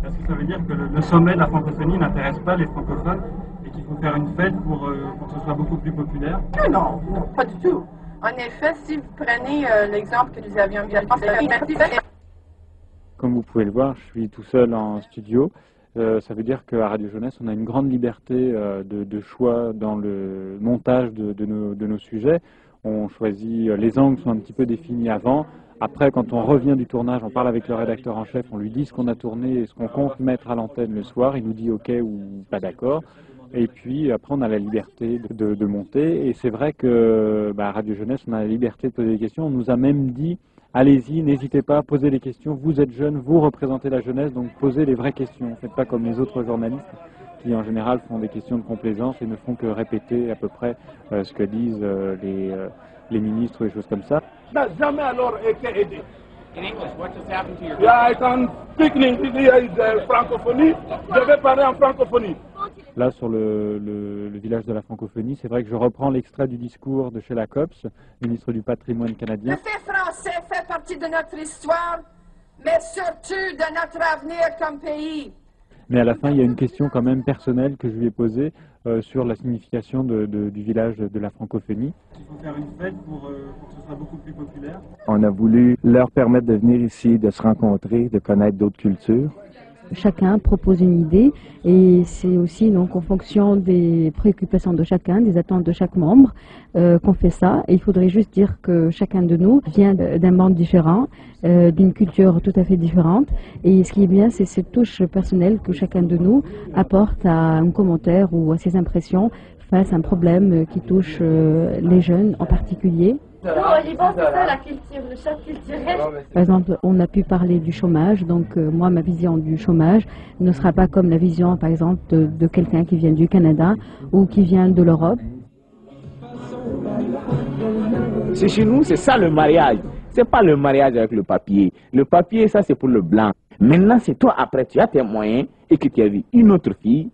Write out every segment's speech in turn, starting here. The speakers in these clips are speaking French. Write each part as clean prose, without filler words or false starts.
Est-ce que ça veut dire que le sommet de la francophonie n'intéresse pas les francophones et qu'il faut faire une fête pour que ce soit beaucoup plus populaire? Non, non, pas du tout. En effet, si vous prenez l'exemple que nous avions vu, comme vous pouvez le voir, je suis tout seul en studio. Ça veut dire qu'à Radio Jeunesse, on a une grande liberté de choix dans le montage de nos sujets. On choisit, les angles sont un petit peu définis avant. Après, quand on revient du tournage, on parle avec le rédacteur en chef, on lui dit ce qu'on a tourné et ce qu'on compte mettre à l'antenne le soir. Il nous dit OK ou pas d'accord. Et puis après, on a la liberté de monter. Et c'est vrai que à Radio Jeunesse, on a la liberté de poser des questions. On nous a même dit, allez-y, n'hésitez pas à poser des questions. Vous êtes jeunes, vous représentez la jeunesse, donc posez les vraies questions. Faites pas comme les autres journalistes qui, en général, font des questions de complaisance et ne font que répéter à peu près ce que disent les ministres ou des choses comme ça. N'a jamais alors été aidé. Yeah, I can speak in English, here is francophonie. Je vais parler en francophonie. Là, sur le village de la francophonie, c'est vrai que je reprends l'extrait du discours de Sheila Copps, ministre du patrimoine canadien. Le fait français fait partie de notre histoire, mais surtout de notre avenir comme pays. Mais à la fin, il y a une question quand même personnelle que je lui ai posée sur la signification du village de la francophonie. Il faut faire une fête pour que ce soit beaucoup plus populaire. On a voulu leur permettre de venir ici, de se rencontrer, de connaître d'autres cultures. Chacun propose une idée et c'est aussi donc en fonction des préoccupations de chacun, des attentes de chaque membre qu'on fait ça. Et il faudrait juste dire que chacun de nous vient d'un monde différent, d'une culture tout à fait différente. Et ce qui est bien, c'est cette touche personnelle que chacun de nous apporte à un commentaire ou à ses impressions face à un problème qui touche les jeunes en particulier. Nous, au Liban, c'est ça la culture, le choc culturel. Par exemple, on a pu parler du chômage, donc moi, ma vision du chômage ne sera pas comme la vision, par exemple, de quelqu'un qui vient du Canada ou qui vient de l'Europe. C'est chez nous, c'est ça le mariage. C'est pas le mariage avec le papier. Le papier, ça, c'est pour le blanc. Maintenant, c'est toi, après, tu as tes moyens et que tu as vu une autre fille,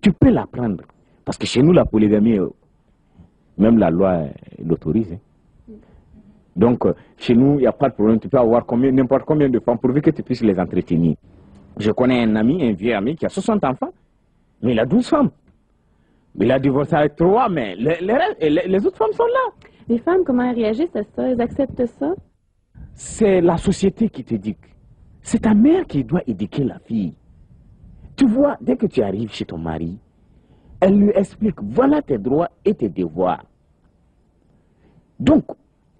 tu peux la prendre. Parce que chez nous, la polygamie, même la loi l'autorise. Donc, chez nous, il n'y a pas de problème. Tu peux avoir n'importe combien de femmes pourvu que tu puisses les entretenir. Je connais un ami, un vieux ami qui a 60 enfants, mais il a 12 femmes. Il a divorcé avec 3, mais les autres femmes sont là. Les femmes, comment elles réagissent à ça? Elles acceptent ça? C'est la société qui t'éduque. C'est ta mère qui doit éduquer la fille. Tu vois, dès que tu arrives chez ton mari, elle lui explique, voilà tes droits et tes devoirs. Donc,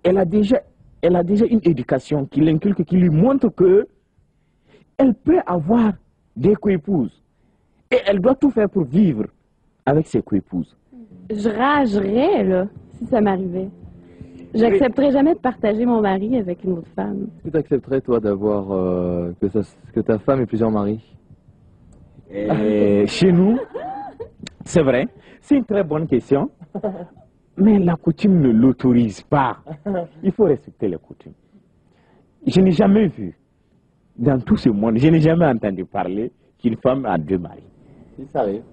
elle a déjà une éducation qui l'inculque, qui lui montre que elle peut avoir des coépouses. Et elle doit tout faire pour vivre avec ses coépouses. Je ragerais, là, si ça m'arrivait. J'accepterais jamais de partager mon mari avec une autre femme. Est-ce que tu accepterais, toi, d'avoir que ta femme ait plusieurs maris? Chez nous, c'est vrai, c'est une très bonne question. Mais la coutume ne l'autorise pas. Il faut respecter les coutumes. Je n'ai jamais vu, dans tout ce monde, je n'ai jamais entendu parler qu'une femme a 2 maris. Si ça arrive.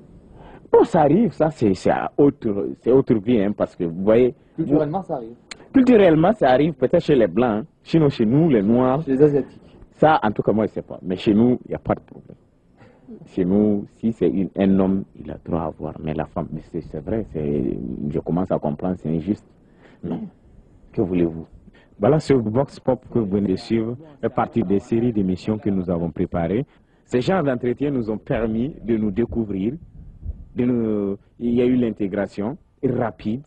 Bon, ça arrive, ça c'est autre vie, hein, parce que vous voyez... Culturellement, ça arrive. Culturellement, ça arrive peut-être chez les Blancs, sinon chez nous, les Noirs... Chez les Asiatiques. Ça, en tout cas, moi, je ne sais pas. Mais chez nous, il n'y a pas de problème. Chez nous, si c'est un homme, il a droit à voir. Mais la femme, c'est vrai, je commence à comprendre, c'est injuste. Mais, que voulez-vous? Voilà, ce Vox Pop que vous venez de suivre est partie des séries d'émissions que nous avons préparées. Ces genres d'entretiens nous ont permis de nous découvrir. Il y a eu l'intégration rapide,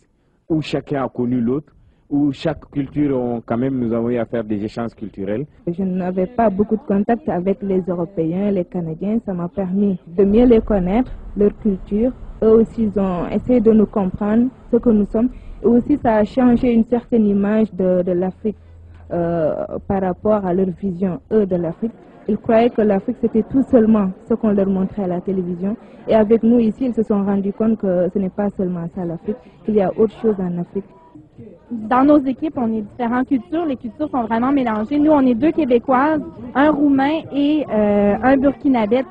où chacun a connu l'autre, où chaque culture, quand même, nous avons eu à faire des échanges culturels. Je n'avais pas beaucoup de contact avec les Européens, les Canadiens. Ça m'a permis de mieux les connaître, leur culture. Eux aussi, ils ont essayé de nous comprendre ce que nous sommes. Et aussi, ça a changé une certaine image de l'Afrique par rapport à leur vision, eux, de l'Afrique. Ils croyaient que l'Afrique, c'était tout seulement ce qu'on leur montrait à la télévision. Et avec nous, ici, ils se sont rendus compte que ce n'est pas seulement ça l'Afrique, qu'il y a autre chose en Afrique. Dans nos équipes, on est différentes cultures. Les cultures sont vraiment mélangées. Nous, on est 2 Québécoises, un Roumain et un Burkinabé.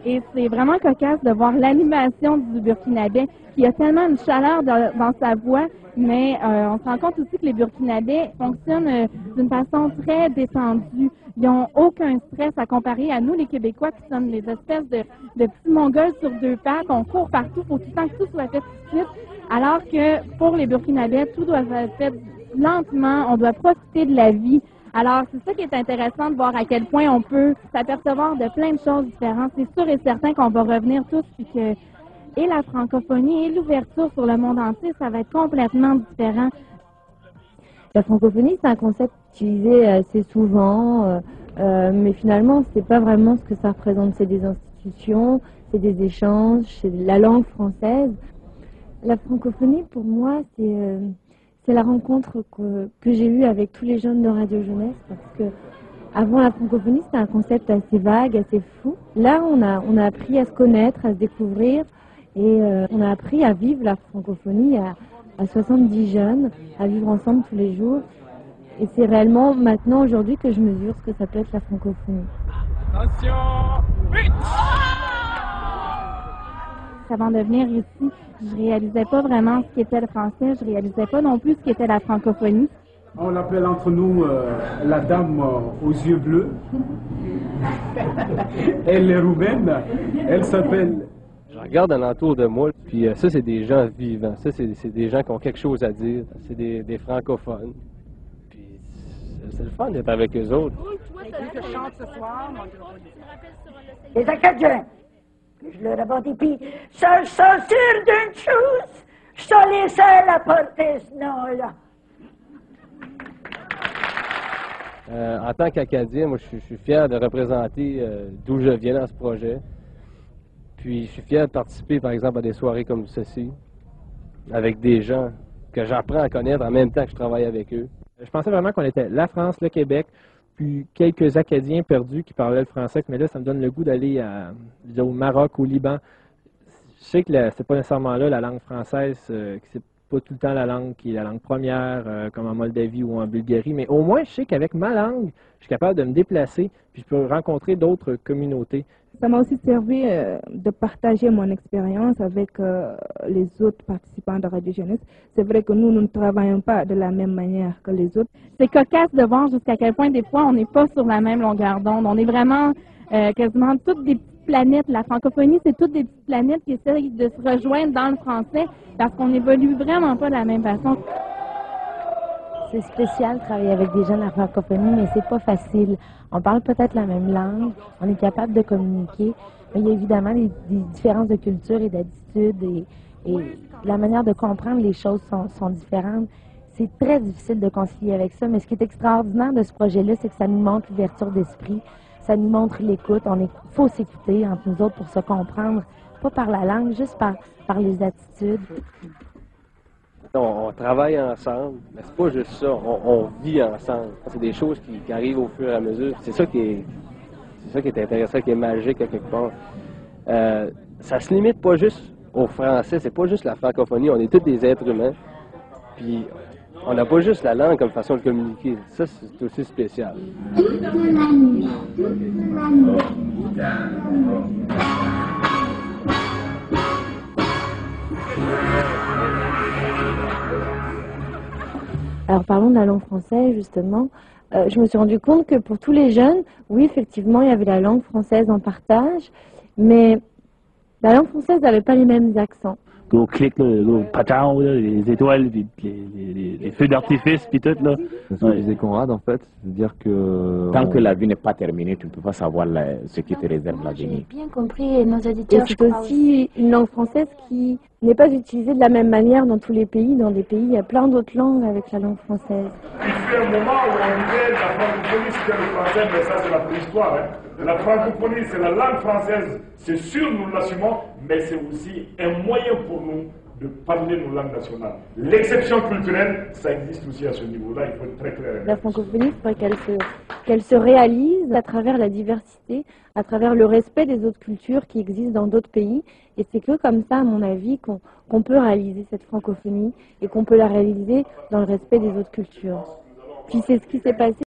Et c'est vraiment cocasse de voir l'animation du Burkinabé, qui a tellement une chaleur dans sa voix, mais on se rend compte aussi que les Burkinabés fonctionnent d'une façon très détendue. Ils n'ont aucun stress à comparer à nous, les Québécois, qui sommes les espèces de petits Mongols sur deux pattes. On court partout, il faut tout le temps que tout soit fait tout de suite. Alors que pour les Burkinabés, tout doit être fait lentement, on doit profiter de la vie. Alors, c'est ça qui est intéressant de voir à quel point on peut s'apercevoir de plein de choses différentes. C'est sûr et certain qu'on va revenir tous, puis que et la francophonie et l'ouverture sur le monde entier, ça va être complètement différent. La francophonie, c'est un concept utilisé assez souvent, mais finalement, c'est pas vraiment ce que ça représente. C'est des institutions, c'est des échanges, c'est la langue française. La francophonie, pour moi, c'est la rencontre que j'ai eue avec tous les jeunes de Radio Jeunesse, parce que avant la francophonie, c'était un concept assez vague, assez fou. Là, on a appris à se connaître, à se découvrir, et on a appris à vivre la francophonie à 70 jeunes, à vivre ensemble tous les jours. Et c'est réellement maintenant, aujourd'hui, que je mesure ce que ça peut être la francophonie. Attention, vite! Avant de venir ici, je réalisais pas vraiment ce qu'était le français, je réalisais pas non plus ce qu'était la francophonie. On l'appelle entre nous la dame aux yeux bleus. Elle est roumaine, elle s'appelle... Je regarde alentour de moi, puis ça, c'est des gens vivants. Ça, c'est des gens qui ont quelque chose à dire. C'est des francophones. Puis c'est le fun d'être avec eux autres. Les Acadiens, je leur avais dit, puis ça sûr d'une chose, je suis les seuls à porter ce nom-là. En tant qu'Acadien, moi, je suis fier de représenter d'où je viens dans ce projet. Puis je suis fier de participer, par exemple, à des soirées comme ceci, avec des gens que j'apprends à connaître en même temps que je travaille avec eux. Je pensais vraiment qu'on était la France, le Québec, puis quelques Acadiens perdus qui parlaient le français, mais là, ça me donne le goût d'aller au Maroc, au Liban. Je sais que c'est pas nécessairement là la langue française, que c'est pas tout le temps la langue qui est la langue première, comme en Moldavie ou en Bulgarie, mais au moins, je sais qu'avec ma langue, je suis capable de me déplacer, puis je peux rencontrer d'autres communautés. Ça m'a aussi servi de partager mon expérience avec les autres participants de Radio Jeunesse. C'est vrai que nous ne travaillons pas de la même manière que les autres. C'est cocasse de voir jusqu'à quel point des fois on n'est pas sur la même longueur d'onde. On est vraiment quasiment toutes des petites planètes. La francophonie, c'est toutes des petites planètes qui essayent de se rejoindre dans le français parce qu'on n'évolue vraiment pas de la même façon. C'est spécial de travailler avec des gens de la francophonie, mais c'est pas facile. On parle peut-être la même langue, on est capable de communiquer, mais il y a évidemment des différences de culture et d'attitude et la manière de comprendre les choses sont différentes. C'est très difficile de concilier avec ça, mais ce qui est extraordinaire de ce projet-là, c'est que ça nous montre l'ouverture d'esprit, ça nous montre l'écoute. Il faut s'écouter entre nous autres pour se comprendre, pas par la langue, juste par les attitudes. On travaille ensemble, mais c'est pas juste ça, on vit ensemble. C'est des choses qui arrivent au fur et à mesure. C'est ça qui est intéressant, qui est magique à quelque part. Ça se limite pas juste au français, c'est pas juste la francophonie, on est tous des êtres humains. Puis on n'a pas juste la langue comme façon de communiquer. Ça, c'est aussi spécial. Alors parlons de la langue française justement. Je me suis rendu compte que pour tous les jeunes, oui effectivement il y avait la langue française en partage, mais la langue française n'avait pas les mêmes accents. Gros clic, gros patao, les étoiles, les feux d'artifice, puis tout là. C'est ce que disait Conrad en fait, c'est-à-dire que... Tant que la vie n'est pas terminée, tu ne peux pas savoir ce qui te réserve l'avenir. J'ai bien compris nos auditeurs. Et c'est aussi une langue française qui n'est pas utilisée de la même manière dans tous les pays. Dans des pays, il y a plein d'autres langues avec la langue française. Il fut un moment où on disait la francophonie c'était le français, mais ça c'est la préhistoire. La francophonie c'est la langue française, c'est sûr nous l'assumons, mais c'est aussi un moyen pour nous de parler nos langues nationales. L'exception culturelle, ça existe aussi à ce niveau-là, il faut être très clair. La francophonie, il faudrait qu'elle se réalise à travers la diversité, à travers le respect des autres cultures qui existent dans d'autres pays. Et c'est que comme ça, à mon avis, qu'on peut réaliser cette francophonie et qu'on peut la réaliser dans le respect des autres cultures. Puis c'est ce qui s'est passé.